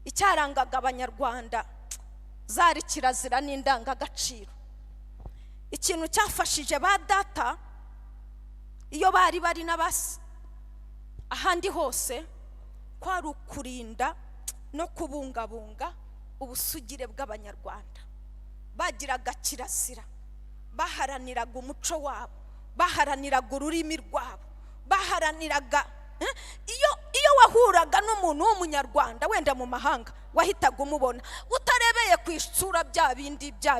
icyarangaga abanyarwanda zari kirazira n'indangagaciro. Ikintu cyafashije ba data iyo bari n'abasi ahandi hose kwari ukurinda no kubungabunga ubusugire bw'abanyarwanda. Bagiraga kirazira, baharaniraga umuco wabo, baharaniraga ururimi rwabo, baharaniraga iyo wahuraga n'umuntu w'umunyarwanda wenda mu mahanga wahitaga umubona utarebeye ku isura bya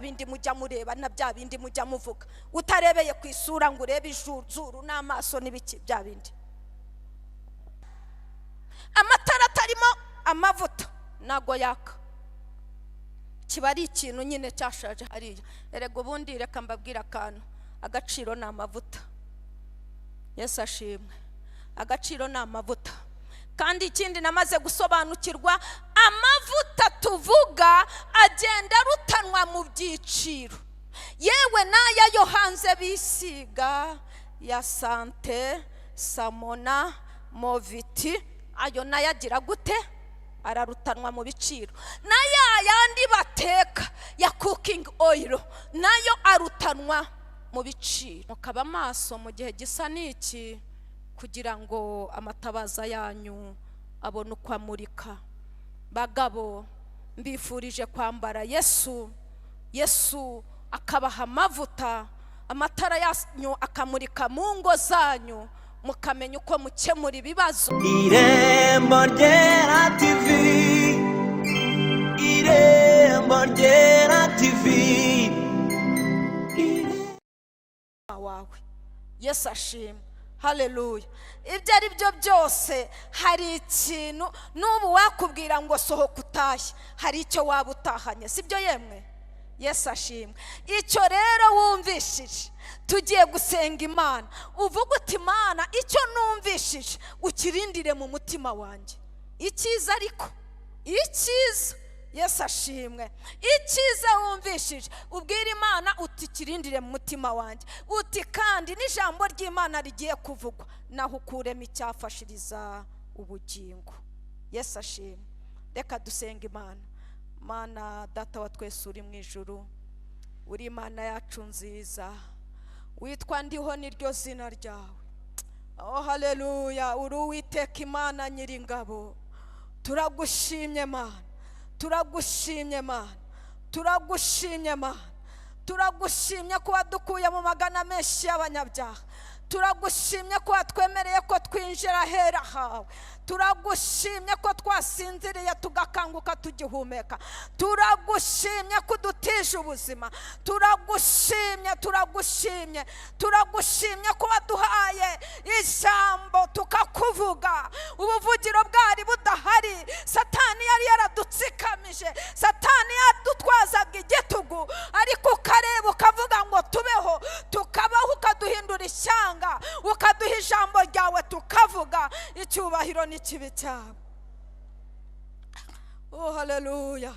bindi mujya mureba na bya bindi mujya muvuga, utarebeye ku isura ngo urebe ijuru n'amaso n'ibiki bya bindi. Amatara atarimo amavuta nago yaka, kiba ari ikintu nyine cyashaje hariya. Erega ubundi reka mbabwira akantu, agaciro ni amavuta. Yesu ashimwe. Agaciro ni amavuta. Kandi ikindi namaze gusobanukirwa, amavuta tuvuga agenda rutanwa mu byiciro. Yewe n'aya yo hanze bisiga ya sante, samona, moviti, ayo nayo agira gute? Ararutanwa mu biciro. N'aya yandi bateka ya cooking oil nayo arutanwa mu biciro. Mukaba maso mu gihe gisa n'iki kugira ngo amatabaza yanyu abone uko amurika. Bagabo, mbifurije kwambara Yesu akabaha amavuta, amatara yanyu akamurika mu ngo zanyu, mukamenya uko mukemura ibibazo. Irembo Ryera TV, Irembo Ryera TV. Wawe Yesu ashimwe. Haleluya. Ibyo ari byo byose hari ikintu n'ubu wakubwira ngo sohoka utahe, hari icyo waba utahanye, sibyo yemwe? Yesu ashimwe. Icyo rero wumvishije tugiye gusenga Imana, uvuga uti Imana icyo numvishije ukirindire mu mutima wanjye. Icyiza ariko icyiza, Yesu ashimwe, icyiza wumvishije ubwira Imana uti kirindire mu mutima wanjye, uti kandi n'ijambo ry'Imana rigiye kuvugwa naho ukuremo icyafashiriza ubugingo. Yesu ashimwe. Reka dusenga Imana. Mana data wa twese uri mu ijuru, uri Imana yacu nziza, witwa ndiho niryo zina ryawe. Oh haleluya. Uri Uwiteka Imana Nyiringabo. Turagushimye Mana, turagushimye Mana, turagushimye Mana, turagushimye ko wadukuye mu magana menshi y'abanyabyaha. Turagushimye ko watwemereye ko twinjira hera hawe. Turagushimye ko twasinziriye tugakanguka tugihumeka. Turagushimye ko udutije ubuzima. Turagushimye ko waduhaye ijambo tukakuvuga. Ubuvugiro bwari budahari, Satani yari yaradutsikamije, Satani yadutwazaga igitugu, ariko ukareba ukavuga ngo tubeho, tukabaho, ukaduhindura ishyanga, ukaduha ijambo ryawe tukavuga. Icyubahiro n'ikibi cyawe. Oh haleluya.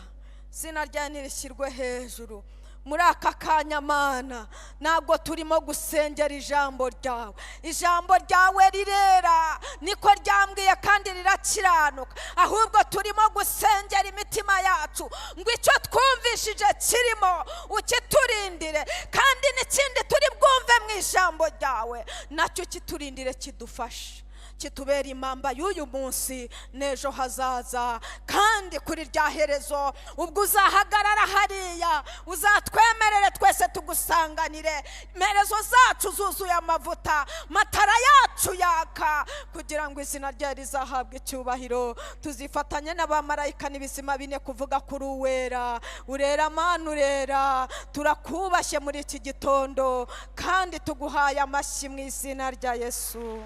Zina ryawe nirishyirwe hejuru. Muri aka kanya Mana, ntabwo turimo gusengera ijambo ryawe. Ijambo ryawe rirera, niko ryambwiye, kandi rirakiranuka. Ahubwo turimo gusengera imitima yacu ngo icyo twumvishije kirimo ukiturindire, kandi n'ikindi turi bwumve mu ijambo ryawe nacyo kiturindire, kidufashe, kitubera impamba y'uyu munsi n'ejo hazaza. Kandi kuri rya herezo ubwo uzahagarara hariya, uzatwemerere twese tugusanganire, imerezo zacu zuzuye amavuta, matara yacu yaka, kugira ngo izina ryawe rizahabwe icyubahiro. Tuzifatanye n'abamarayika n'ibizima bine kuvuga kuri uwera. Urera Mana, urera. Turakubashye muri iki gitondo, kandi tuguhaye amashyi mu izina rya Yesu.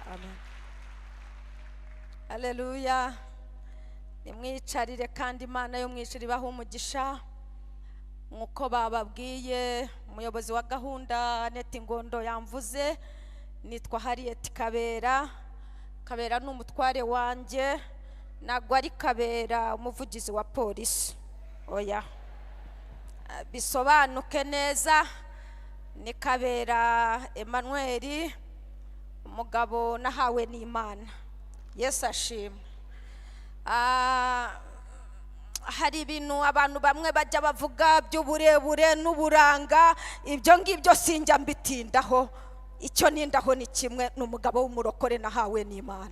Amen. Haleluya. Nimwicarire kandi Imana yo mwishuri baho umugisha. Nkuko bababwiye umuyobozi wa gahunda Neti Ngondo yamvuze, nitwa Harriet Kabera. Kabera ni umutware wanjye, nagwa ari Kabera umuvugizi wa polisi. Oya, bisobanuke neza, ni Kabera Emmanuel, umugabo nahawe n'Imana. Yesu ashimwe. hari ibintu abantu bamwe bajya bavuga by'uburebure n'uburanga, ibyo ngibyo sinjya mbitindaho. Icyo nindaho ni kimwe, n'umugabo w'umurokore nahawe n'Imana.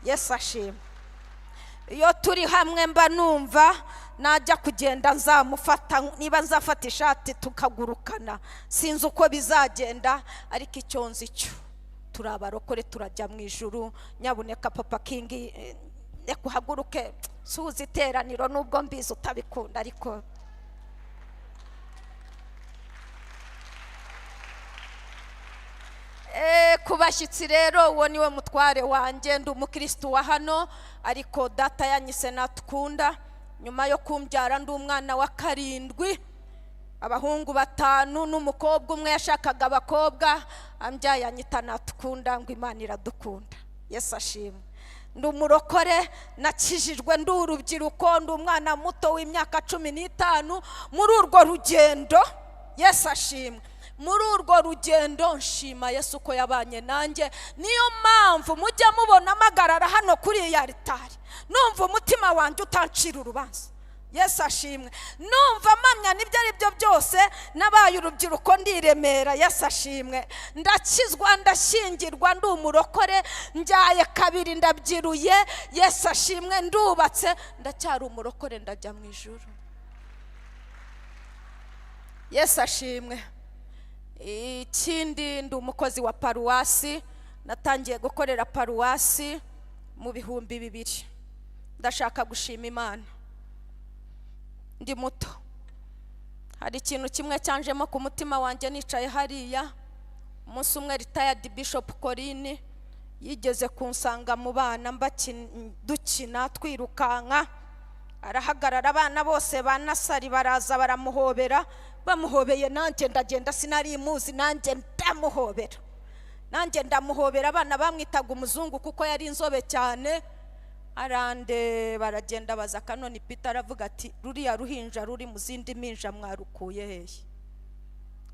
Yesu ashimwe. Iyo turi hamwe mba numva najya kugenda nzamufata, niba nzafata ishati tukagurukana, sinzi uko bizagenda, ariko icyo nzi cyo turi abarokore, turajya mu ijuru. Nyabuneka Papa King, kuhaguruke suza iteraniro, nubwo mbizi utabikunda, ariko ku bashyitsi rero, uwo niwe mutware wanjye. Ndi umukristo wa hano, ariko data yanyise Natukunda. Nyuma yo kumbyara ndi umwana wa 7, abahungu 5 n'umukobwa umwe. Yashakaga abakobwa, ambyaye anyita Natukunda, ngo Imana iradukunda. Yesu ashimwe. Ndi umurokore, nakijijwe ndi urubyiruko, ndi umwana muto w'imyaka 15. Muri urwo rugendo, Yesu ashimwe, muri urwo rugendo nshima Yesu ko yabanye nanjye. Niyo mpamvu mujya mubona amagarara hano kuri iyi altari, numva umutima wanjye utancira urubanza. Yesu ashimwe. Numva mpamya n'ibyo ari byo byose, nabaye urubyiruko ndi i Remera. Yesu ashimwe. Ndakizwa, ndashyingirwa, ndi umurokore, njyaye 2 ndabyiruye. Yesu ashimwe. Ndubatse, ndacyari umurokore, ndajya mu ijuru. Yesu ashimwe. Ikindi, ndi umukozi wa paruwasi. Natangiye gukorera paruwasi mu 2000. Ndashaka gushima Imana. Ndi muto, hari ikintu kimwe cyanjemo ku mutima wanjye nicaye hariya. Umunsi umwe retired Bishop Corinne yigeze kunsanga mu bana dukina twirukanka, arahagarara, abana bose banasari baraza baramuhobera. Bamuhobeye nanjye ndagenda, sinari muzi, nanjye ndamuhobera. Abana bamwitaga umuzungu kuko yari inzobe cyane. Arande baragenda baza Kanoni Peter, aravuga ati ruriya ruhinja ruri mu zindi minja mwarukuye hehe?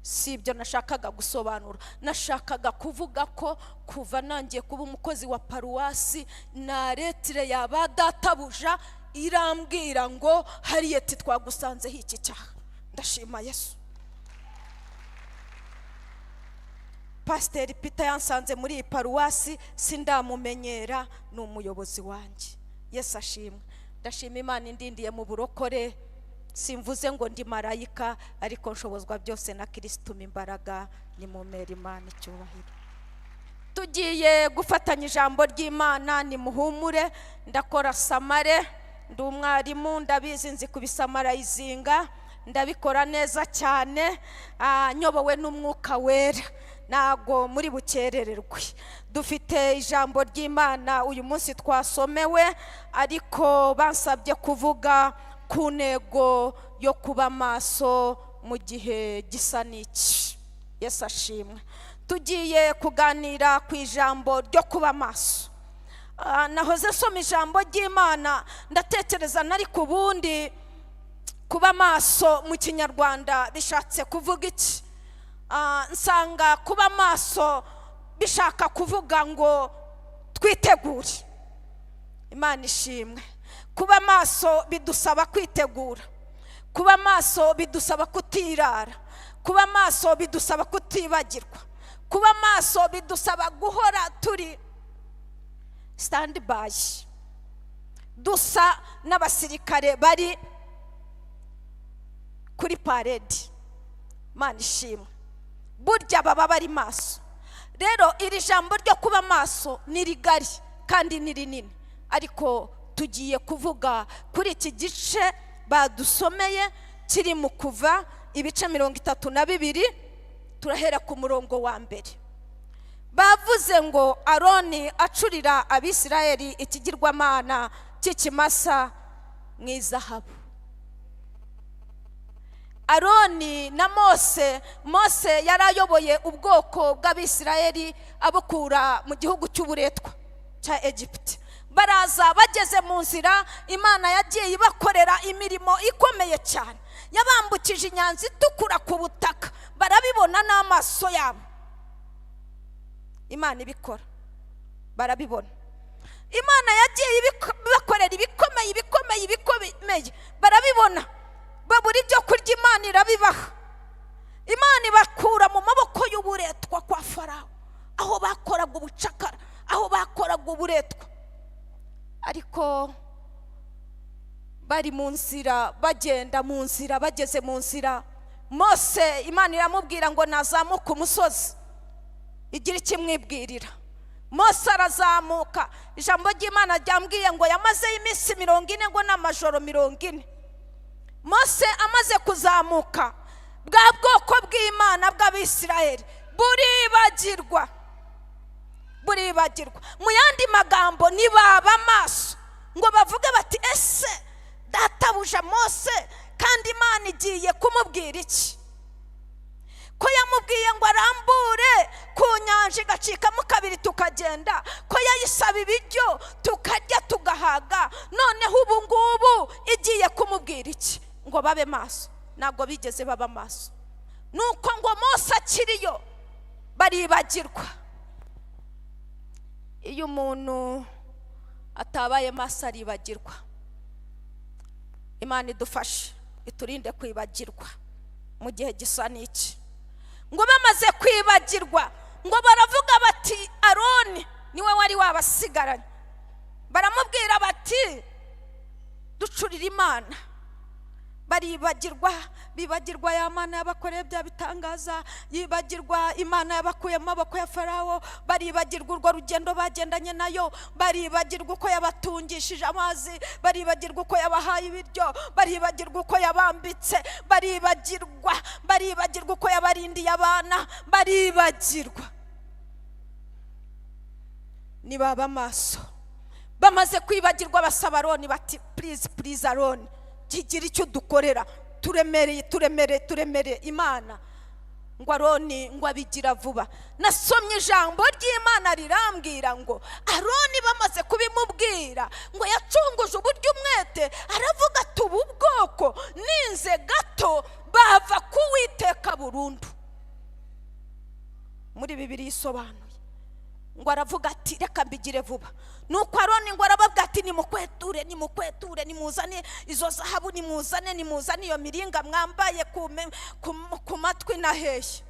Si ibyo nashakaga gusobanura. Nashakaga kuvuga ko kuva nangiye kuba umukozi wa paruwasi, na retire yaba databuja irambwira ngo Harriet twagusanzeho iki cyaha. Ndashima Yesu. Pastor Peter yansanze muri iyi paruwasi, sindamumenyera, ni umuyobozi wanjye. Yesu ashimwe. Ndashima Imana indindiye mu burokore. Simvuze ngo ndi marayika, ariko nshobozwa byose na Kristo imbaraga. Ni mumera Imana icyubahiro. Tugiye gufatanya ijambo ry'Imana, ni muhumure. Ndakora samare, ndi umwarimu, ndabizi nzi kubisamarayizinga, ndabikora neza cyane, nyobowe n'umwuka wera. Nago muri bukerererwe. Dufite ijambo ry'Imana uyu munsi twasomewe, ariko bansabye kuvuga ku ntego yo kuba maso mu gihe gisa n'iki. Yesu ashimwe. Tugiye kuganira ku ijambo ryo kuba maso. Nahoze soma ijambo ry'Imana, ndatekereza nari ku bundi kuba maso mu Kinyarwanda bishatse kuvuga iki? Nsanga kuba maso bishaka kuvuga ngo twitegure. Imana ishimwe. Kuba maso bidusaba kwitegura. Kuba maso bidusaba kutirara. Kuba maso bidusaba kutibagirwa. Kuba maso bidusaba guhora turi stand by. Dusa n'abasirikare bari kuri parade. Imana ishimwe. Burya baba bari maso. Rero iri jambo ryo kuba maso ni rigari kandi ni rinini, ariko tugiye kuvuga kuri iki gice badusomeye kiri mu Kuva ibice 32. Turahera ku murongo wa mbere. Bavuze ngo Aroni acurira Abisirayeli ikigirwamana cy'ikimasa mu izahabu. Aroni na Mose yarayoboye ubwoko bw'Abisirayeli abukura mu gihugu cy'uburetwa cya Egypt. Baraza bageze mu nzira, Imana yagiye ibakorera imirimo ikomeye cyane. Yabambukije inyanza itukura ku butaka, barabibona n'amaso yabo. Imana ibikora, barabibona. Imana yagiye ibakorera ibikomeye imana irabibaha. Imana ibakura mu maboko y'uburetwa kwa Farawo, aho bakoraga ubucakara, aho bakoraga uburetwa. Ariko bari mu nzira, bagenda mu nzira, bageze mu nzira, Mose Imana iramubwira ngo nazamuka umusozi igira ikimwibwirira. Mose arazamuka, ijambo ry'Imana ryambwiye ngo yamazeyo iminsi 40 ngo n'amajoro 40. Mose amaze kuzamuka, bwa bwoko bw'Imana bw'Abisirayeli buribagirwa. Mu yandi magambo nibaba amaso ngo bavuge bati ese databuja Mose kandi Imana igiye kumubwira iki? Ko yamubwiye ngo arambure ku nyanja igacikamo kabiri tukagenda, ko yayisaba ibiryo tukarya tugahaga, noneho ubu ngubu igiye kumubwira iki? Ngo babe maso. Ntabwo bigeze baba maso. Nuko ngo Mose akiriyo baribagirwa. Iyo umuntu atabaye maso aribagirwa. Imana idufashe iturinde kwibagirwa mu gihe gisa n'iki. Ngo bamaze kwibagirwa, ngo baravuga bati Aroni niwe wari wabasigaranye. Baramubwira bati ducurira Imana. Baribagirwa, bibagirwa ya Mana yabakoreye bya bitangaza, yibagirwa Imana yabakuye mu maboko ya Farawo, baribagirwa urwo rugendo bagendanye nayo, baribagirwa uko yabatungishije amazi, baribagirwa uko yabahaye ibiryo, baribagirwa uko yabambitse, baribagirwa uko yabarindiye abana, baribagirwa. Nibaba amaso. Bamaze kwibagirwa basaba Aroni bati please Aroni, kigira icyo dukorera, turemereye Imana. Ngo Aroni ngo abigira vuba. Nasomye ijambo ry'Imana rirambwira ngo Aroni bamaze kubimubwira ngo yacunguje uburyo umwete, aravuga ati ubu bwoko ninze gato bava kuwiteka burundu. Muri Bibiliya isobanuye ngo aravuga ati reka mbigire vuba. Nuko Aroni ngo arababwira ati nimukweture, nimuzane izo zahabu, nimuzane iyo miringa mwambaye ku matwi na hehe.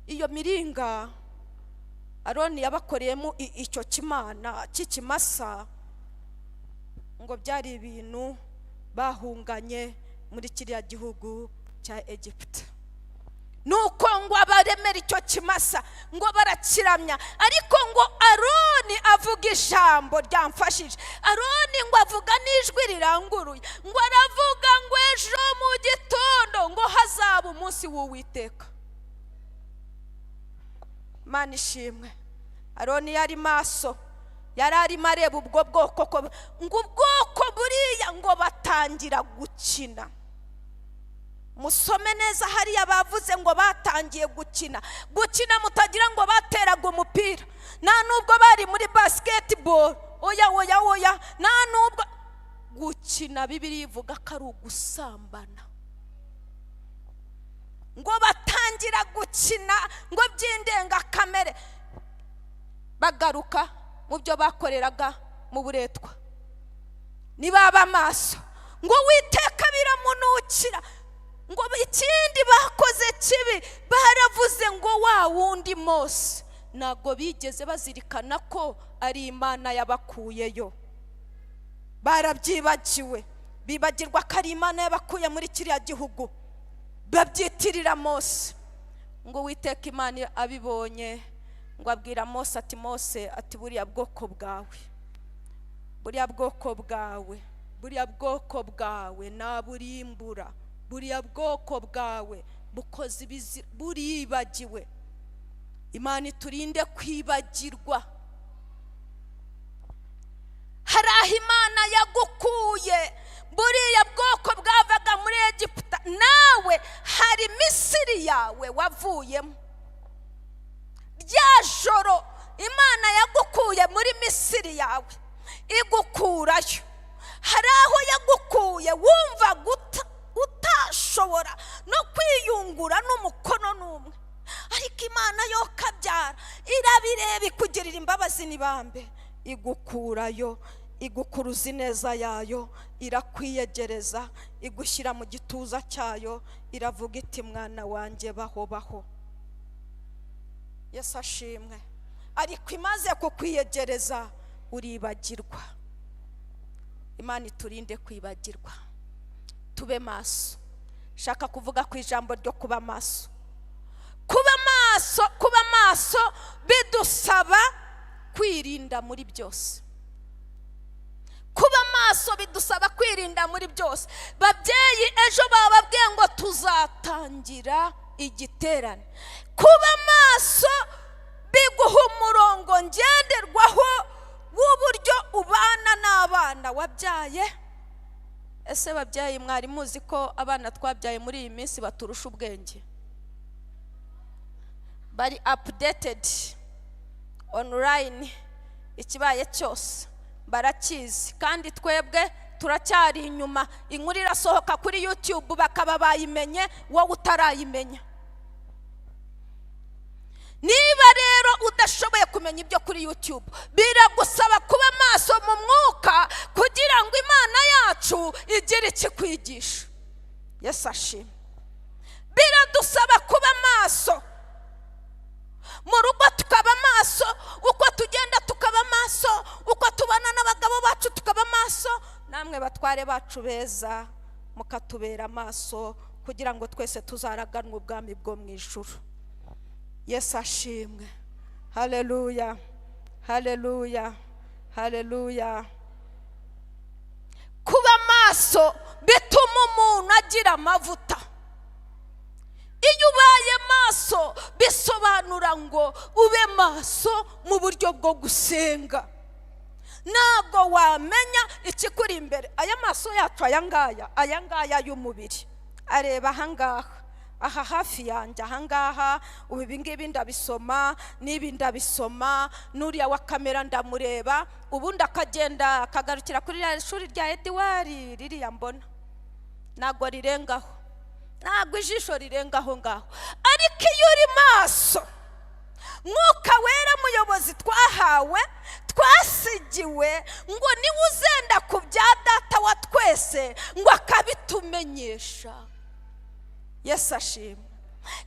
Iyo miringa Aroni yabakoreyemo icyo kimana cy'ikimasa, ngo byari ibintu bahunganye muri kiriya gihugu cya Egiputa. Nuko ngo abaremera icyo kimasa ngo barakiramya, ariko ngo Aroni avuga ijambo ryamfashije. Aroni ngo avuga n'ijwi riranguruye, ngo aravuga ngo ejo mu gitondo ngo hazaba umunsi w'Uwiteka. Mana ishimwe. Aroni yari maso, yari arimo areba ubwo bwoko, ngo ubwoko buriya ngo batangira gukina. Musome neza hariya bavuze ngo batangiye gukina mutagira ngo bateraga umupira, nta nubwo bari muri basketball, oya, nta nubwo gukina. Bibiliya ivuga ko ari ugusambana. Ngo batangira gukina ngo by'indengakamere, bagaruka mu byo bakoreraga mu buretwa. Nibaba amaso ngo Uwiteka biramunukira. Ngo ikindi bakoze kibi, baravuze ngo wa wundi Mose, ntabwo bigeze bazirikana ko ari Imana yabakuyeyo. Barabyibagiwe, bibagirwa ko ari Imana yabakuye muri kiriya gihugu, babyitirira Mose. Ngo Uwiteka Imana abibonye ngo abwira Mose ati Mose ati buriya bwoko bwawe naburimbura. Buriya bwoko bwawe bukoze buribagiwe. Imana iturinde kwibagirwa. Hari aho Imana yagukuye, buriya bwoko bwavaga muri Egiputa, nawe hari Misiri yawe wavuyemo. Rya joro Imana yagukuye muri Misiri yawe igukurayo, hari aho yagukuye wumva utashobora no kwiyungura n'umukono n'umwe, ariko Imana yo kabyara irabireba ikugirira imbabazi n'ibambe, igukurayo igukuruza ineza yayo, irakwiyegereza, igushyira mu gituza cyayo, iravuga iti mwana wanjye baho baho. Yesu ashimwe. Ariko imaze kukwiyegereza uribagirwa. Imana iturinde kwibagirwa, tube maso. Shaka kuvuga ku ijambo ryo kuba maso. Kuba maso bidusaba kwirinda muri byose. Kuba maso bidusaba kwirinda muri byose. Babyeyi, ejo bababwiye ngo tuzatangira igiterane. Kuba maso biguha umurongo ngenderwaho w'uburyo ubana n'abana wabyaye. Ese babyeyi, mwari muzi ko abana twabyaye muri iyi minsi baturusha ubwenge? Bari updated online, ikibaye cyose barakizi, kandi twebwe turacyari inyuma. Inkuru irasohoka kuri YouTube bakaba bayimenye, wowe utarayimenya. Niba rero udashoboye kumenya ibyo kuri YouTube, biragusaba kuba maso mu mwuka kugira ngo Imana yacu igire ikikwigisha. Yesu ashimwe. Biradusaba kuba maso mu rugo, tukaba maso uko tugenda, tukaba maso uko tubana n'abagabo bacu, tukaba maso. Namwe batware bacu beza mukatubera maso kugira ngo twese tuzaraganwe ubwami bwo mu ijuru. Yesu ashimwe. Haleluya, haleluya, haleluya. Kuba maso bituma umuntu agira amavuta. Iyo ubaye maso bisobanura ngo ube maso mu buryo bwo gusenga. Ntabwo wamenya ikikuri imbere. Aya maso yacu aya ngaya y'umubiri areba ahangaha, aha hafi yanjye ahangaha, ubu ibingibi ndabisoma, n'ibi ndabisoma, n'uriya wa kamera ndamureba, ubundi akagenda akagarukira kuri ya shuri rya Edward ririya mbona. Ntabwo rirengaho, ntabwo ijisho rirengaho ngaho. Ariko iyo uri maso, Mwuka Wera muyobozi twahawe, twasigiwe, ngo niwe uzenda ku bya Data wa twese, ngo akabitumenyesha. Yesu ashimwe.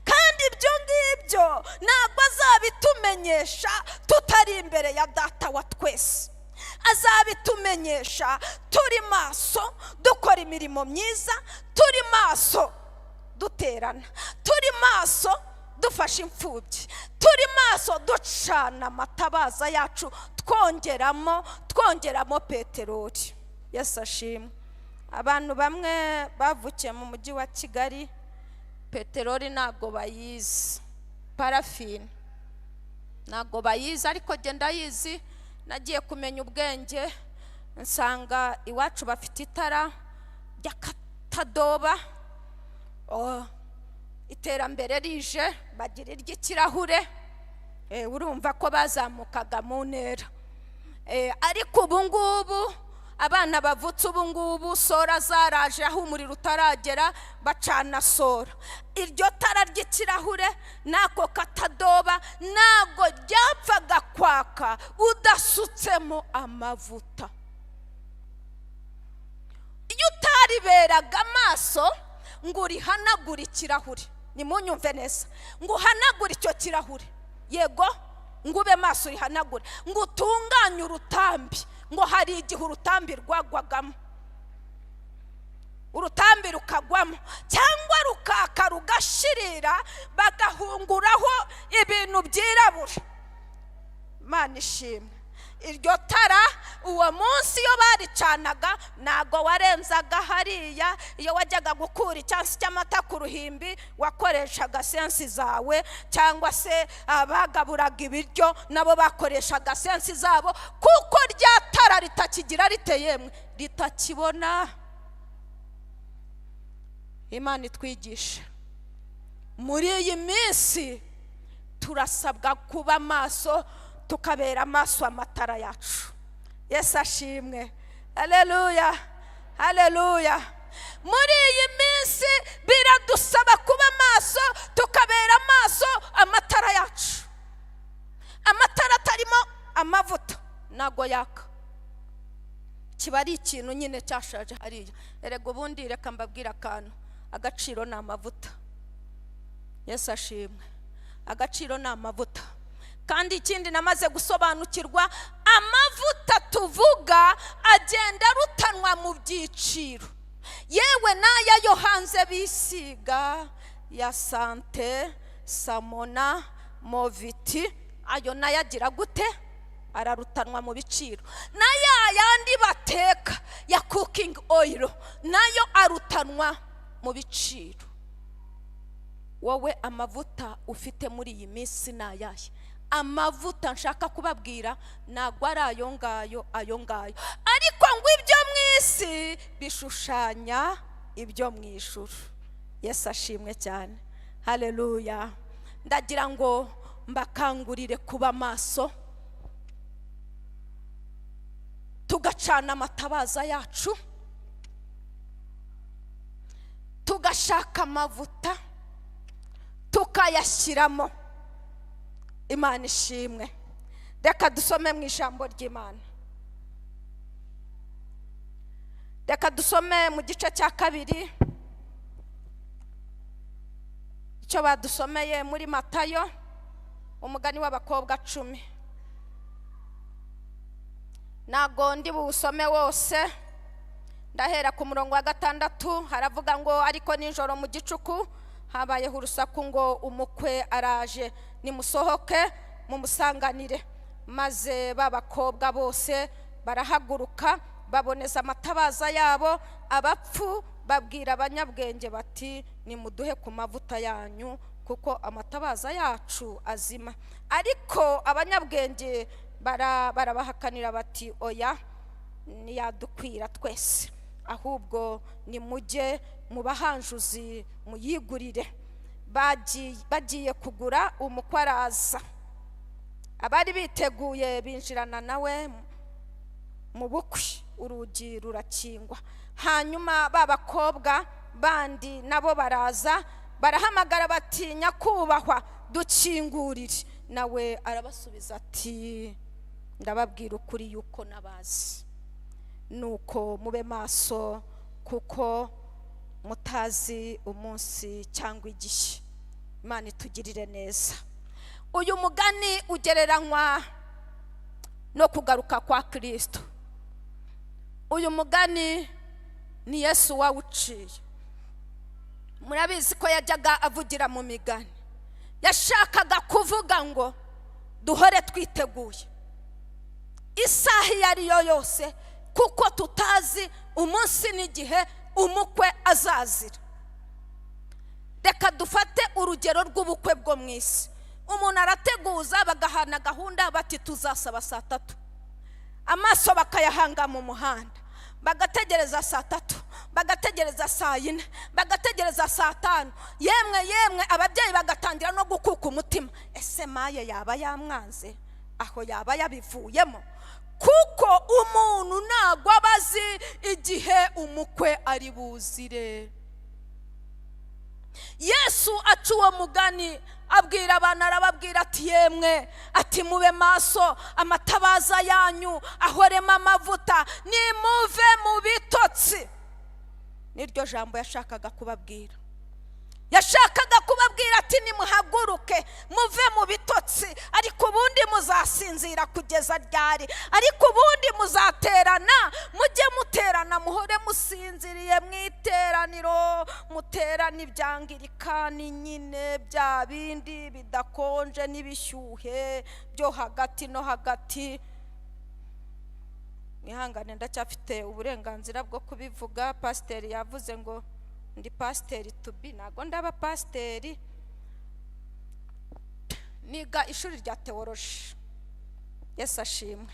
Kandi ibyo ngibyo ntabwo azabitumenyesha tutari imbere ya Data wa twese. Azabitumenyesha turi maso, dukora imirimo myiza, turi maso duterana, turi maso dufasha imfubyi, turi maso ducana amatabaza yacu, twongeramo peteroli. Yesu ashimwe. Abantu bamwe bavukiye mu mujyi wa Kigali, peteroli ntabwo bayizi, parafine ntabwo bayizi, ariko genda yizi. Nagiye kumenya ubwenge, nsanga iwacu bafite itara ry'akatadoba. Iterambere rije bagira iry'ikirahure. Urumva ko bazamukaga mu ntera. Ariko ubu ngubu abana bavutse ubu ngubu, sora zaraje, aho umuriro utaragera bacana sora. Iryo tara ry'ikirahure nako katadoba ntabwo ryapfaga kwaka udasutsemo amavuta. Iyo utariberaga amaso ngo urihanagure ikirahure, nimunyumve neza, ngo uhanagure icyo kirahure, yego, ngo ube maso urihanagure, ngo utunganye urutambi. Ngo hari igihe urutambi rwagwagamo, urutambi rukagwamo, cyangwa rukaka rugashirira, bagahunguraho ibintu byirabura. Imana ishimwe. Iryo tara uwo munsi iyo baricanaga ntago warenzaga hariya. Iyo wajyaga gukura icyansi cy'amata ku ruhimbi wakoreshaga sensi zawe, cyangwa se abagaburaga ibiryo nabo bakoreshaga sensi zabo, kuko rya tara ritakigira riteyemwe, ritakibona. Imana itwigisha. Muri iyi minsi turasabwa kuba maso, tukabera maso amatara yacu. Yesu ashimwe. Haleluya, haleluya. Muri iyi minsi biradusaba kuba maso, tukabera maso amatara yacu. Amatara atarimo amavuta ntago yaka. kiba ari ikintu nyine cyashaje hariya. Erega ubundi reka mbabwira akantu, agaciro ni amavuta. Yesu ashimwe. Agaciro ni amavuta. Kandi ikindi namaze gusobanukirwa, amavuta tuvuga agenda arutanwa mu byiciro. Yewe n'aya yo hanze bisiga ya Sante, Samona, Moviti, ayo nayo agira gute? Ararutanwa mu biciro. N'aya yandi bateka ya cooking oil nayo arutanwa mu biciro. Wowe amavuta ufite muri iyi minsi n'ayahe? Amavuta nshaka kubabwira ntabwo ari ayo ngayo, ariko ngo ibyo mu isi bishushanya ibyo mu ijuru. Yesu ashimwe cyane. Haleluya. Ndagira ngo mbakangurire kuba maso, tugacana amatabaza yacu, tugashaka amavuta tukayashyiramo. Imana ishimwe. Reka dusome mu ijambo ry'Imana. Reka dusome mu gice cya 2 icyo badusomeye muri Matayo, umugani w'abakobwa 10. Nago ndi busome wose, ndahera ku murongo wa 6. Haravuga ngo ariko nijoro mu gicuku habayeho urusaku ngo umukwe araje, nimusohoke mumusanganire. Maze babakobwa bose barahaguruka baboneza amatabaza yabo. Abapfu babwira abanyabwenge bati nimuduhe ku mavuta yanyu kuko amatabaza yacu azima. Ariko abanyabwenge barabahakanira bati oya, niyadukwira twese, ahubwo nimujye mu bahanjuzi muyigurire. Bagiye kugura, umukwe araza. Abari biteguye binjirana nawe mu bukwe, urugi rurakingwa. Hanyuma babakobwa bandi nabo baraza, barahamagara bati nyakubahwa dukingurire. Nawe arabasubiza ati ndababwira ukuri yuko nabazi. Nuko mube maso kuko mutazi umunsi cyangwa igihe. Imana itugirire neza. Uyu mugani ugereranywa no kugaruka kwa Kristo. Uyu mugani ni Yesu wawuciye. Murabizi ko yajyaga avugira mu migani. Yashakaga kuvuga ngo duhore twiteguye isaha iyo ari yo yose, kuko tutazi umunsi n'igihe umukwe azazira. Reka dufate urugero rw'ubukwe bwo mu isi. Umuntu arateguza, bagahana gahunda bati tuzasaba 3. Amaso bakayahanga mu muhanda, bagategereza 3, bagategereza 4, bagategereza 5. Yemwe ababyeyi bagatangira no gukuka umutima. Ese maye yaba yamwanze, aho yaba yabivuyemo? Kuko umuntu ntabwo abazi igihe umukwe ari buzire. Yesu aca uwo mugani abwira abantu, arababwira ati yemwe, ati mube maso, amatabaza yanyu ahorema amavuta, nimuve mu bitotsi. Niryo jambo yashakaga kubabwira. Yashakaga kubabwira ati nimuhaguruke muve mu bitotsi, ariko ubundi muzasinzira kugeza ryari? Ariko ubundi muzaterana, mujye muterana, muhore musinziriye mu iteraniro, muterana ibyangirikani nyine, bya bindi bidakonje n'ibishyuhe byo hagati no hagati. Nihangane ndacyafite uburenganzira bwo kubivuga. Pasiteri yavuze ngo ndi pasiteri to be, ntago ndaba pasiteri. Niga ishuri rya teoloji. Yesu ashimwe.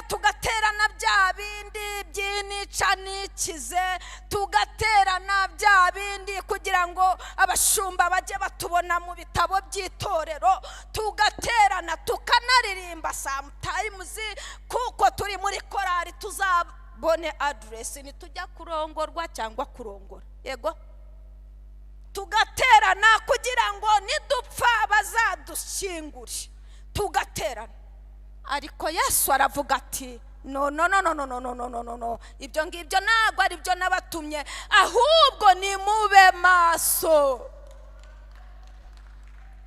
Tugaterana bya bindi by'inica nikize, tugaterana bya bindi kugira ngo abashumba bajye batubona mu bitabo by'itorero, tugaterana tukanaririmba sometimes kuko turi muri korari tuzabone address nitujya kurongorwa cyangwa kurongora. Yego, tugaterana kugira ngo nidupfa bazadushyingure. Tugaterana. ariko Yesu aravuga ati no, ibyo ngibyo ntabwo ari byo nabatumye, ahubwo ni mube maso.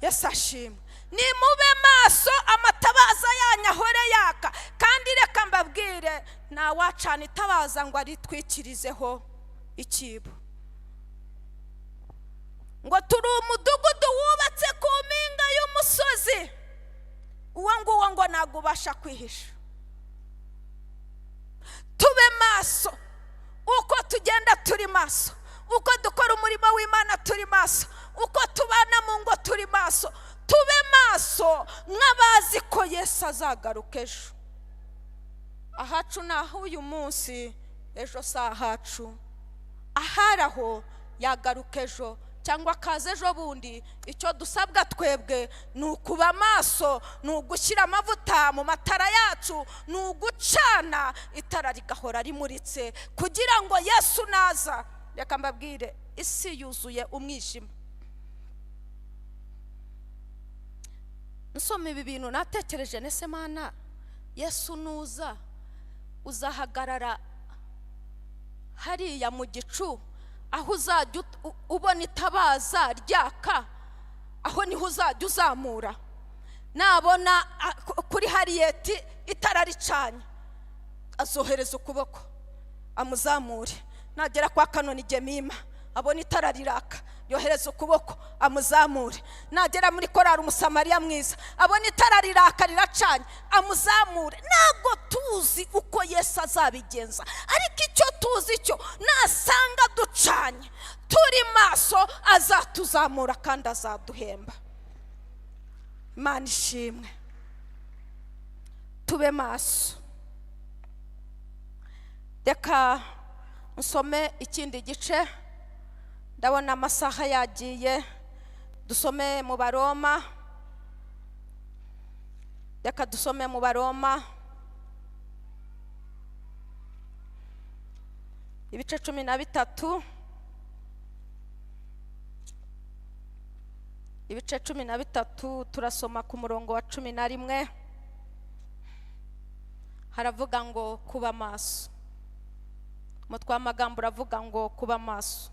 Yesu ashimwe. Ni mube maso, amatabaza yanyu ahore yaka. Kandi reka mbabwire, nta wacana itabaza ngo aritwikirizeho ikibo. Ngo turi umudugudu wubatse ku mpinga y'umusozi, uwo nguwo ngo ntabwo ubasha kwihisha. Tube maso, uko tugenda turi maso, uko dukora umurimo w'Imana turi maso, uko tubana mu ngo turi maso. Tube maso nk'abazi ko Yesu azagaruka ejo. Ahacu naho uyu munsi, ejo si ahacu. Aharaho yagaruka ejo cyangwa akaza ejo bundi. Icyo dusabwa twebwe ni ukuba maso, ni ugushyira amavuta mu matara yacu, ni ugucana itara rigahora rimuritse, kugira ngo Yesu naza. Reka mbabwire, isi yuzuye umwijima. Nsoma ibi bintu natekereje, nese Mana, Yesu nuza uzahagarara hariya mu gicu, aho uzajya ubona itabaza ryaka, aho niho uzajya uzamura. Nabona kuri Hariyeti itara ricanye, azohereza ukuboko amuzamure. Nagera kwa Kanoni Gemima, abona itara riraka, yohereza ukuboko amuzamure. Nagera muri Korari Umusamariya Mwiza, abona itara riraka riracanye, amuzamure. Ntabwo tuzi uko Yesu azabigenza, ariko icyo tuzi cyo, nasanga ducanye turi maso, azatuzamura kandi azaduhemba. Imana ishimwe. Tube maso. Reka nsome ikindi gice, ndabona amasaha yagiye. Dusome mu Baroma. Reka dusome mu Baroma ibice 13, ibice 13, turasoma ku murongo wa 11. Haravuga ngo kuba maso. Umutwe w'amagambo uravuga ngo kuba maso.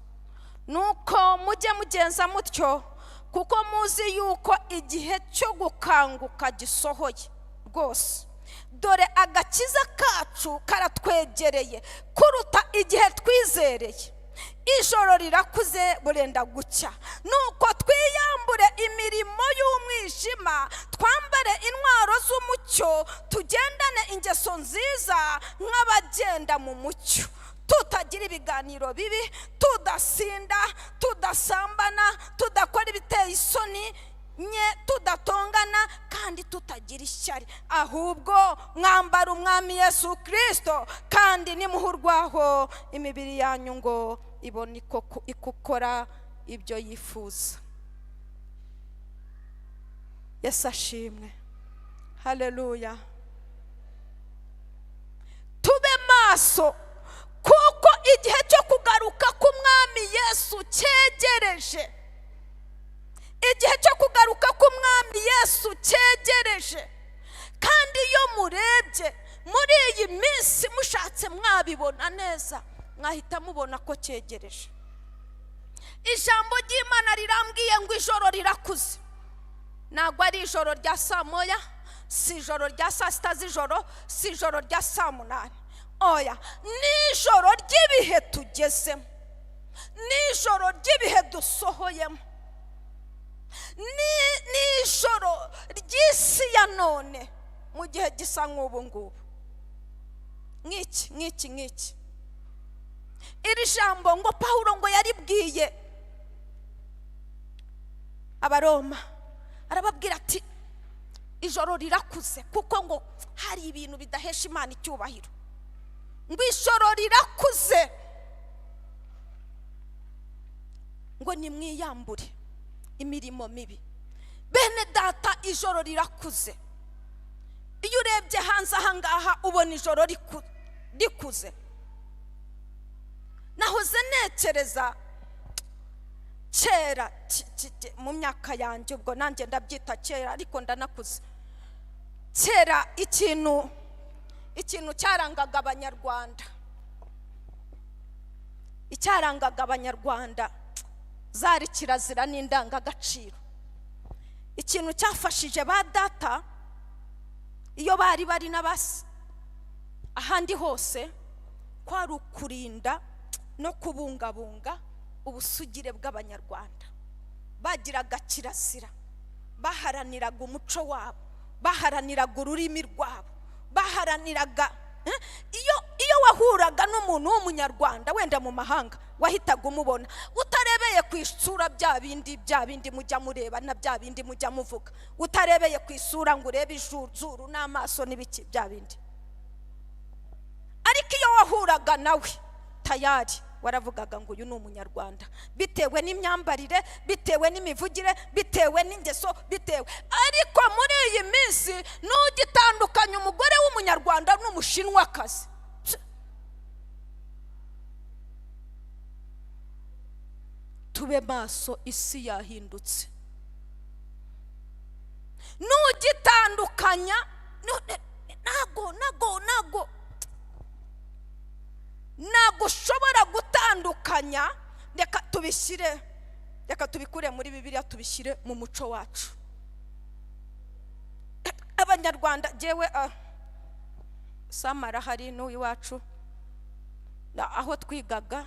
Nuko mujye mugenza mutyo, kuko muzi yuko igihe cyo gukanguka gisohoye rwose. Dore agakiza kacu karatwegereye kuruta igihe twizereye. Ijoro rirakuze burenda gucya. Nuko twiyambure imirimo y'umwijima, twambare intwaro z'umucyo, tugendane ingeso nziza nk'abagenda mu mucyo. Tutagira ibiganiro bibi, tudasinda, tudasambana, tudakora ibiteye isoni nye, tudatongana, kandi tutagira ishyari. Ahubwo mwambara Umwami Yesu Kristo, kandi nimuhurwaho imibiri yanyu ngo ibone ikukora ibyo yifuza. Yesu ashimwe. Haleluya. Tube maso, kuko igihe cyo kugaruka k'Umwami Yesu cyegereje. Igihe cyo kugaruka k'Umwami Yesu cyegereje. Kandi iyo murebye muri iyi minsi, mushatse mwabibona neza, mwahita mubona ko cyegereje. Ijambo ry'Imana rirambwiye ngo ijoro rirakuze. Ntabwo ari ijoro rya saa moya, si ijoro rya saa sita z'ijoro, si ijoro rya saa munani. Oya, nijoro ry'ibihe tugezemo, nijoro ry'ibihe dusohoyemo, nijoro ry'isi ya none, mu gihe gisa nk'ubu ngubu. Nk'iki iri jambo ngo Pawulo ngo yaribwiye Abaroma, arababwira ati ijoro rirakuze, kuko ngo hari ibintu bidahesha Imana icyubahiro. Ngo ijoro rirakuze, ngo nimwiyambure imirimo mibi. Bene data, ijoro rirakuze. Iyo urebye hanze ahangaha ubona ijoro rikuze. Nahoze nekereza kera mu myaka yanjye, ubwo nanjye ndabyita kera ariko ndanakuze. kera ikintu cyarangaga abanyarwanda, icyarangaga abanyarwanda zari kirazira n'indangagaciro. Ikintu cyafashije ba data iyo bari n'abasi ahandi hose kwari ukurinda no kubungabunga ubusugire bw'abanyarwanda. Bagiraga kirazira, baharaniraga umuco wabo, baharaniraga ururimi rwabo, baharaniraga iyo wahuraga n'umuntu w'umunyarwanda wenda mu mahanga wahitaga umubona, utarebeye ku isura bya bindi mujya mureba na bya bindi mujya muvuga, utarebeye ku isura ngo urebe ijuru n'amaso n'ibiki bya bindi. Ariko iyo wahuraga nawe tayari waravugaga ngo uyu ni umunyarwanda, bitewe n'imyambarire, bitewe n'imivugire, bitewe n'ingeso, bitewe. Ariko muri iyi minsi n'ugitandukanya umugore w'umunyarwanda n'umushinwakazi. Tube maso, isi yahindutse. N'ugitandukanya nago ushobora gutandukanya. Reka tubikure muri Bibiliya, tubishyire mu muco wacu. Abanyarwanda, jewe Samara hari n'uwiwacu aho twigaga,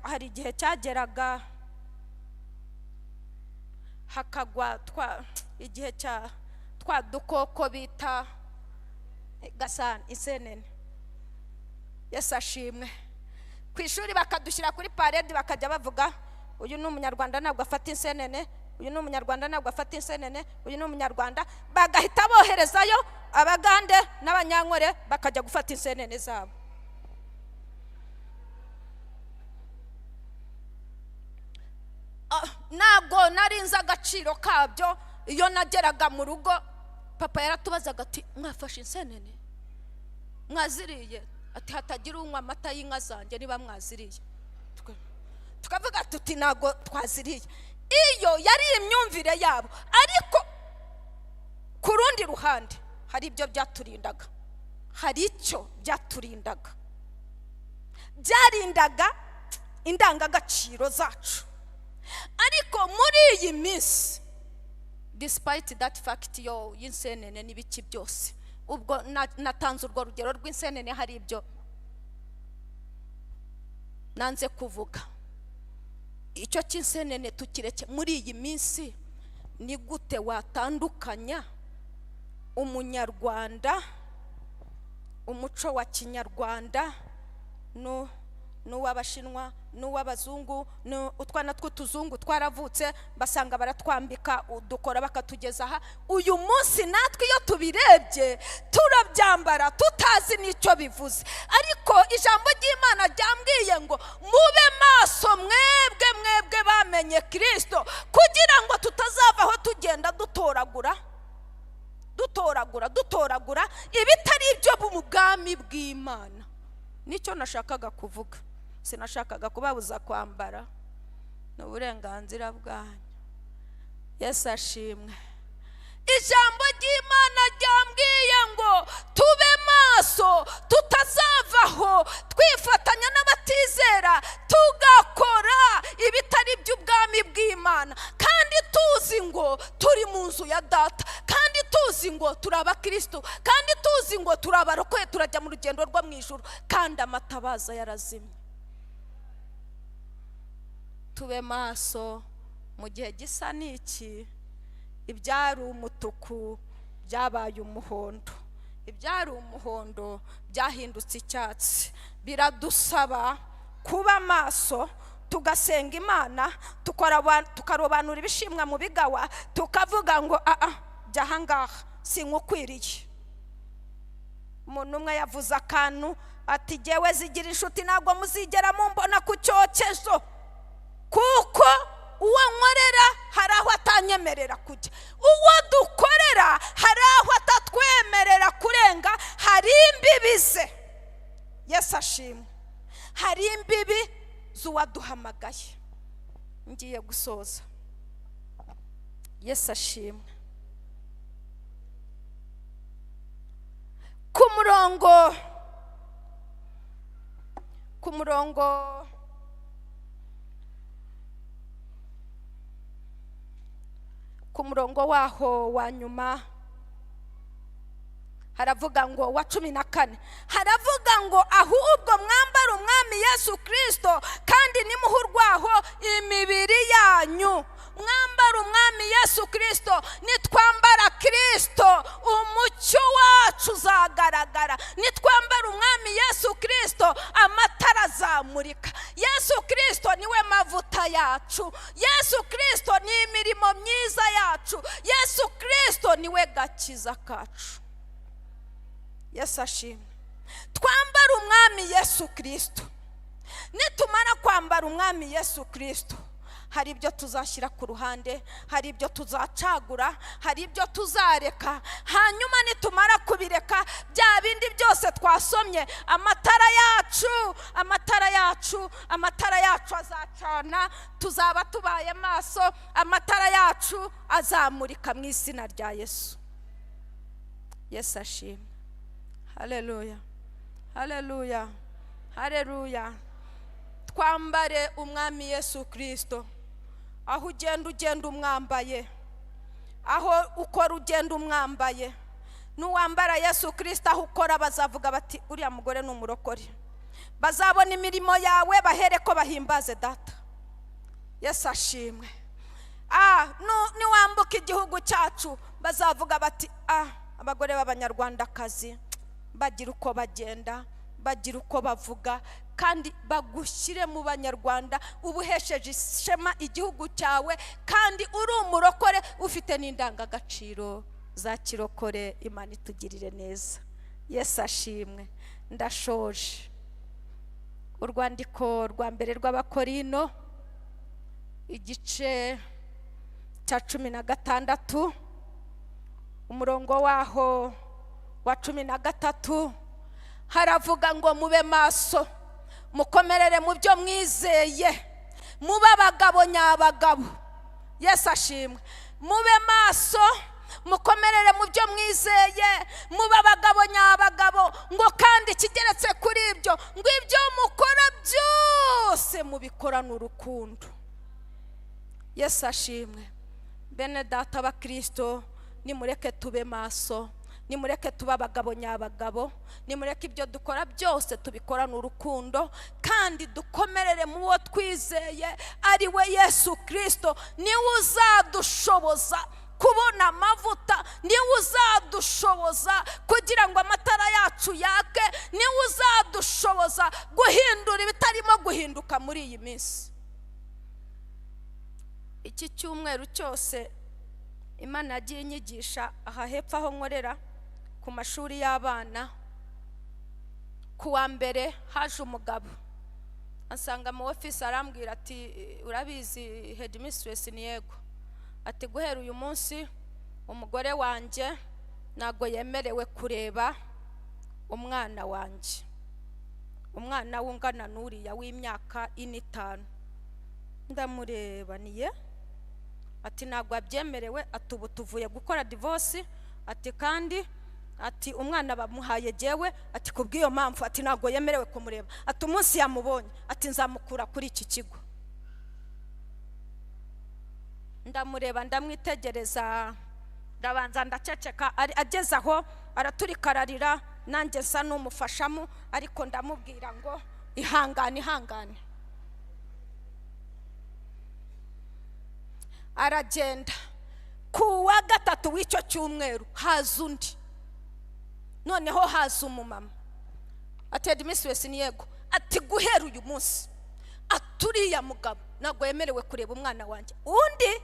hari igihe cyageraga hakagwa igihe cya twa dukoko bita gasana isenene. Yesu ashimwe. Ku ishuri bakadushyira kuri parade bakajya bavuga uyu ni umunyarwanda ntabwo afata insenene, uyu ni umunyarwanda ntabwo afata insenene, uyu ni umunyarwanda. Bagahita boherezayo abagande n'abanyankore bakajya gufata insenene zabo. Ntabwo narinze agaciro kabyo. Iyo nageraga mu rugo papa yaratubazaga ati mwafashe insenene, mwaziriye? Ati hatagira unywa amata y'inka zanjye niba mwaziriye. Tukavuga tuti ntabwo twaziriye. Iyo yari imyumvire yabo. Ariko ku rundi ruhande hari ibyo byaturindaga, hari icyo byaturindaga, byarindaga indangagaciro zacu. Ariko muri iyi minsi, despite that fact y'insenene n'ibiki byose, ubwo natanze urwo rugero rw'insenene, hari ibyo nanze kuvuga. Icyo cy'insenene tukireke. Muri iyi minsi ni gute watandukanya umunyarwanda, umuco wa kinyarwanda n'uw'abashinwa n'uw'abazungu? Utwana tw'utuzungu twaravutse basanga baratwambika udukora bakatugeza aha. Uyu munsi natwe iyo tubirebye turabyambara tutazi n'icyo bivuze. Ariko ijambo ry'Imana ryambwiye ngo mube maso mwebwe bamenye Kristo, kugira ngo tutazavaho tugenda dutoragura ibitari ibyo mu bwami bw'Imana. Nicyo nashakaga kuvuga. Sinashakaga kubabuza kwambara, n'uburenganzira bwanyu. Yesu ashimwe. Ijambo ry'Imana ryambwiye ngo tube maso, tutazavaho twifatanya n'abatizera tugakora ibitari by'ubwami bw'Imana, kandi tuzi ngo turi mu nzu ya data, kandi tuzi ngo turi abakristo, kandi tuzi ngo turi abarokore, turajya mu rugendo rwo mu ijuru, kandi amatabaza yarazimye. Tube maso. Mu gihe gisa n'iki, ibyari umutuku byabaye umuhondo, ibyari umuhondo byahindutse icyatsi. Biradusaba kuba maso, tugasenga Imana, tukarobanura ibishimwa mu bigawa, tukavuga ngo jya ahangaha sinkukwiriye. Umuntu umwe yavuze akantu ati jyewe zigira inshuti ntabwo muzigera mumbona ku cyokezo, kuko uwo nkorera hari aho atanyemerera kujya, uwo dukorera hari aho atatwemerera kurenga, hari imbibi ze. Yesu ashimwe. Hari imbibi z'uwaduhamagaye. Ngiye gusoza. Yesu ashimwe. ku murongo waho wa nyuma haravuga ngo wa 14 haravuga ngo ahubwo mwambara umwami Yesu Kristo kandi nimuhurwaho imibiri yanyu. Mwambara umwami Yesu Kristo, nitwambara Kristo umucyo wacu uzagaragara. Nitwambara umwami Yesu Kristo amatara azamurika. Yesu Kristo niwe mavuta yacu. Yesu Kristo ni imirimo myiza yacu. Yesu Kristo niwe gakiza kacu. Yesu ashimwe. Twambara umwami Yesu Kristo. Nitumara kwambara umwami Yesu Kristo, hari ibyo tuzashyira ku ruhande, hari ibyo tuzacagura, hari ibyo tuzareka. Hanyuma nitumara kubireka, bya bindi byose twasomye, amatara yacu azacana, tuzaba tubaye maso, amatara yacu azamurika mu izina rya Yesu. Yesu ashimwe. Haleluya, haleluya, haleluya. Twambare umwami Yesu Kristo. Aho ugenda umwambaye, aho ukora ugenda umwambaye. Nuwambara Yesu Kristo aho ukora, bazavuga bati uriya mugore ni umurokore. Bazabona imirimo yawe bahere ko bahimbaze data. Yesu ashimwe. Niwambuka igihugu cyacu, bazavuga bati abagore b'Abanyarwandakazi bagira uko bagenda, bagira uko bavuga, kandi bagushyire mu Banyarwanda, ubuhesheje ishema igihugu cyawe, kandi uri umurokore ufite n'indangagaciro za kirokore. Imana itugirire neza. Yesu ashimwe. Ndashoje. Urwandiko rwa mbere rw'Abakorino igice cya 16 umurongo waho wa 13 haravuga ngo mube maso, mukomerere mu byo mwizeye, mube abagabo nyabagabo. Yesu ashimwe. Mube maso, mukomerere mu byo mwizeye, mube abagabo nyabagabo, ngo kandi kigeretse kuri ibyo, ngo ibyo mukora byose mubikorana urukundo. Yesu ashimwe. Bene data ba Kristo, nimureke tube maso, nimureke tuba abagabo nyabagabo, nimureke ibyo dukora byose tubikorana urukundo, kandi dukomerere mu wo twizeye ari we Yesu Kristo. Niwe uzadushoboza kubona amavuta, niwe uzadushoboza kugira ngo amatara yacu yake, niwe uzadushoboza guhindura ibitarimo guhinduka muri iyi minsi. Iki cyumweru cyose Imana yagiye inyigisha aha hepfo aho nkorera ku mashuri y'abana. Kuwa mbere haje umugabo ansanga mu office, arambwira ati urabizi headmistress ni yego, ati guhera uyu munsi umugore wanjye nago yemerewe kureba umwana wanjye, umwana wungana n'uriya w'imyaka 5. Ndamurebaniye ati nago abyemerewe, ati ubu tuvuye gukora divorce, ati kandi ati umwana bamuhaye jewe, ati kubwiyo mpamvu ati nago yemerewe kumureba, ati umunsi yamubonye ati nzamukura kuri iki kigo. Ndamureba ndamwitegereza, ndabanza ndaceceka, ageze aho araturikararira, nanjye nsa n'umufashamo, ariko ndamubwira ngo ihangane. Aragenda. Kuwa gatatu w'icyo cyumweru haza undi, noneho haza umumama, ati headmistress ni yego, ati guhera uyu munsi aturiya mugabo nago yemerewe kureba umwana wanjye. Undi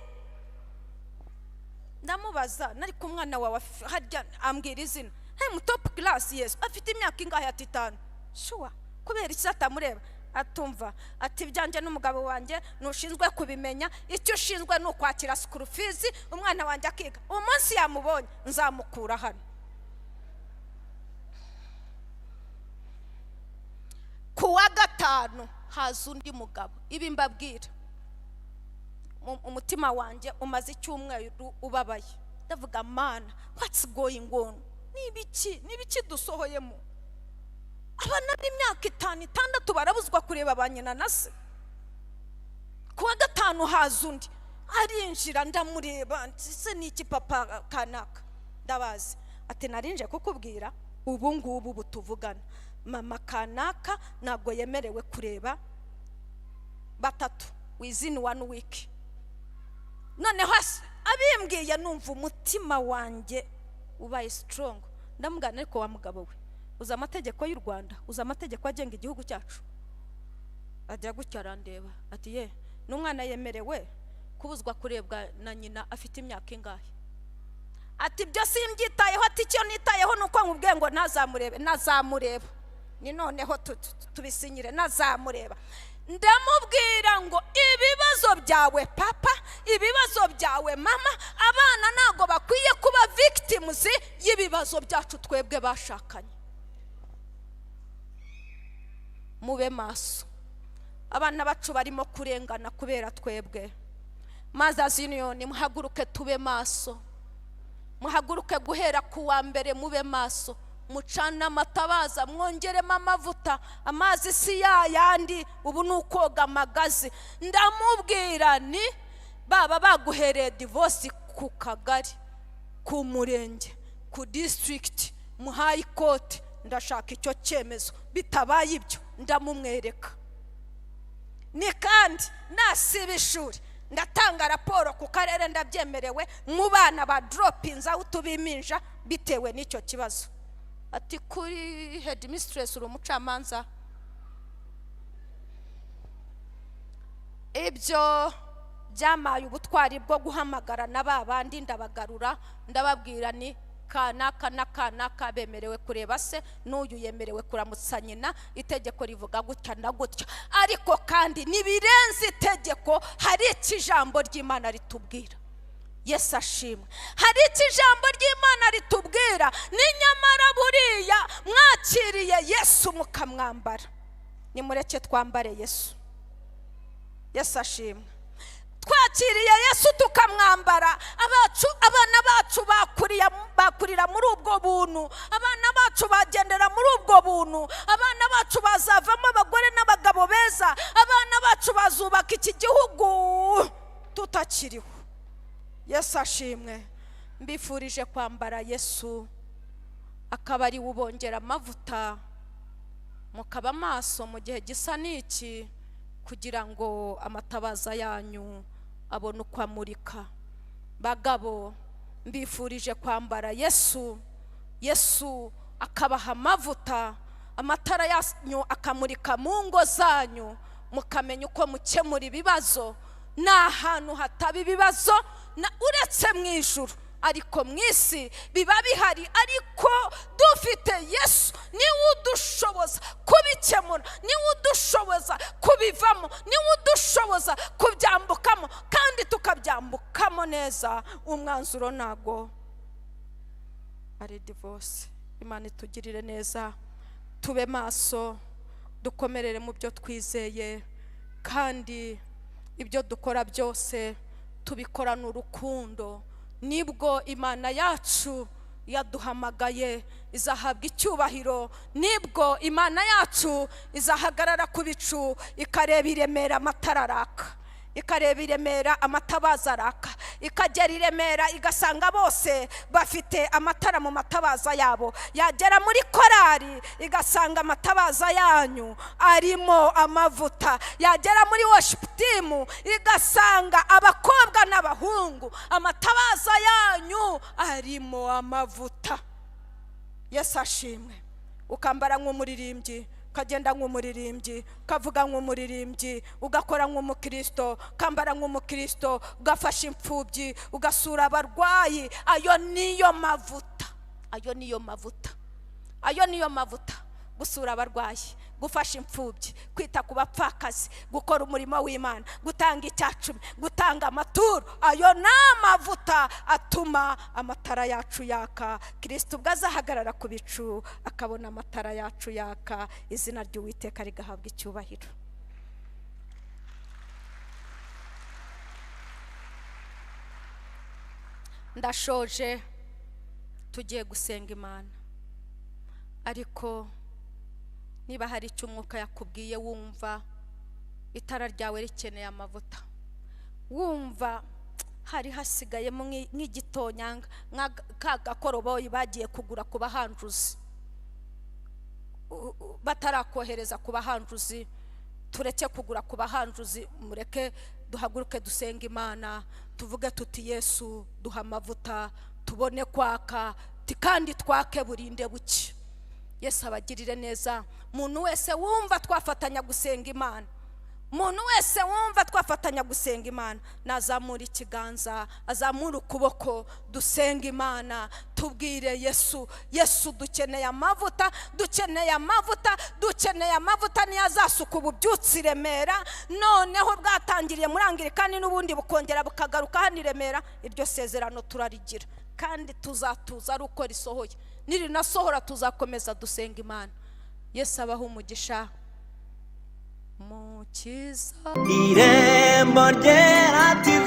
ndamubaza, nari ku mwana wawe harya, ambwira izina, mu top class. Yesu afite imyaka ingahe? ati 5. Sure, kubera iki atamureba? Atumva, ati byanje n'umugabo wanjye nushinzwe kubimenya, icyo ushinzwe no kwakira school fees, umwana wanjye akiga. Umunsi yamubonye nzamukura hano. Kuwa gatanu haza undi mugabo. Ibi mbabwira, umutima wanjye umaze icyumweru ubabaye. Ndavuga, mana, what's going on? n'ibiki dusohoyemo. Abana b'imyaka 5-6 barabuzwa kureba ba nyina na se. Kuwa gatanu haza undi arinjira, ndamureba, se niki papa kanaka, ndabazi ati narinje kukubwira ubu ngubu butuvugana, mama kanaka ntabwo yemerewe kureba batatu within 1 week. Noneho abimbwiye numva umutima wanjye ubaye strong. Ndamugana ariko wa mugabo we, uza amategeko y'u Rwanda, uza amategeko agenga igihugu cyacu. Ajya gutya arandeba ati ye, n'umwana yemerewe kubuzwa kurebwa na nyina afite imyaka ingahe? Ati byo simbyitayeho, ati cyo nitayeho nuko nkubwiye ngo nazamureba. Ni noneho tubisinyire nazamureba. Ndamubwira ngo ibibazo byawe papa, ibibazo byawe mama, abana ntago bakwiye kuba victims y'ibibazo byacu twebwe bashakanye. Mube maso, abana bacu barimo kurengana kubera twebwe. Mothers Union, muhaguruke tube maso, muhaguruke guhera ku wa mbere mube maso, mucana amatabaza, mwongeremo amavuta. Amazi si yandi, ubu nukoga amagazi. Ndamubwira ni baba baguhereye divorce ku kagari, ku murenge, ku district, mu high court, ndashaka icyo cyemezo. Bitabaye ibyo ndamumwereka. Ni kandi nasiba ishuri ndatanga raporo ku karere, ndabyemerewe mu bana ba droppings out biminja bitewe n'icyo kibazo. Ati kuri headmistress uri umucamanza. Ibyo byamaye ubutwari bwo guhamagara na babandi ndabagarura, ndababwira ni kanaka na kanaka bemerewe kureba se, n'uyu yemerewe kuramutsa nyina. Itegeko rivuga gutya na gutya, ariko kandi nibirenze itegeko hari ikijambo ry'Imana ritubwira. Yesu ashimwe. Hari ikijambo ry'Imana ritubwira, ni nyamara buriya mwakiriye Yesu mukamwambara, nimureke twambare Yesu. Yesu ashimwe. Twakiriye Yesu tukamwambara, abana bacu bakurira muri ubwo buntu, abana bacu bagendera muri ubwo buntu, abana bacu bazavamo abagore n'abagabo beza, abana bacu bazubaka iki gihugu tutakiriho. Yesu ashimwe. Mbifurije kwambara Yesu, akaba ari ubongera amavuta, mukaba maso mu gihe gisa n'iki, kugira ngo amatabaza yanyu abone uko amurika. Bagabo, mbifurije kwambara Yesu. Yesu akabaha amavuta, amatara yanyu akamurika mu ngo zanyu, mukamenya uko mukemura ibibazo. Nta hantu hataba ibibazo na uretse mu ijuru, ariko mu isi biba bihari. Ariko dufite Yesu, niwe udushoboza kubikemura, niwe udushoboza kubivamo, niwe udushoboza kubyambukamo, kandi tukabyambukamo neza. Umwanzuro ntago ari divorce. Imana itugirire neza, tube maso, dukomerere mu byo twizeye, kandi ibyo dukora byose tubikorana urukundo. Nibwo Imana yacu yaduhamagaye izahabwa icyubahiro. Nibwo Imana yacu izahagarara ku bicu ikareba iremera amatara araka, ikareba iremera amatabaza araka, ikagera iremera igasanga bose bafite amatara mu matabaza yabo. Yagera muri korari igasanga amatabaza yanyu arimo amavuta. Yagera muri worship team igasanga abakobwa n'abahungu amatabaza yanyu arimo amavuta. Yesu ashimwe. Ukambara nk'umuririmbyi, ukagenda nk'umuririmbyi, ukavuga nk'umuririmbyi, ugakora nk'umukristo, ukambara nk'umukristo, ugafasha imfubyi, ugasura abarwayi. Ayo niyo mavuta, ayo niyo mavuta, ayo niyo mavuta. Gusura abarwayi, gufasha imfubyi, kwita ku bapfakazi, gukora umurimo w'Imana, gutanga icyacumi, gutanga amaturo. Ayo ni amavuta atuma amatara yacu yaka. Kristo ubwo azahagarara ku bicu akabona amatara yacu yaka, izina ry'Uwiteka rigahabwa icyubahiro. Ndashoje. tugiye gusenga Imana. Ariko niba hari icyo umwuka yakubwiye wumva itara ryawe rikeneye amavuta, wumva hari hasigayemo nk'igitonyanga k'agakoroboyi bagiye kugura ku bahanjuzi batarakohereza ku bahanjuzi, tureke kugura ku bahanjuzi, mureke duhaguruke dusenga Imana, tuvuge tuti Yesu duha amavuta tubone kwaka, kandi twake burinde buke. Yesu abagirire neza. Muntu wese wumva twafatanya gusenga Imana, muntu wese wumva twafatanya gusenga Imana, nazamura ikiganza, azamura ukuboko, dusenga Imana, tubwire Yesu. Yesu dukeneye amavuta, dukeneye amavuta, dukeneye amavuta. Niyo azasuka ububyutse i Remera, noneho bwatangiriye muri Anglikani n'ubundi bukongera bukagaruka hano i Remera. Iryo sezerano turarigira kandi tuzatuza ari uko risohoye. Nirinasohora tuzakomeza dusenga Imana. Yesu abaho umugisha. Mukiza Irembo ryera TV.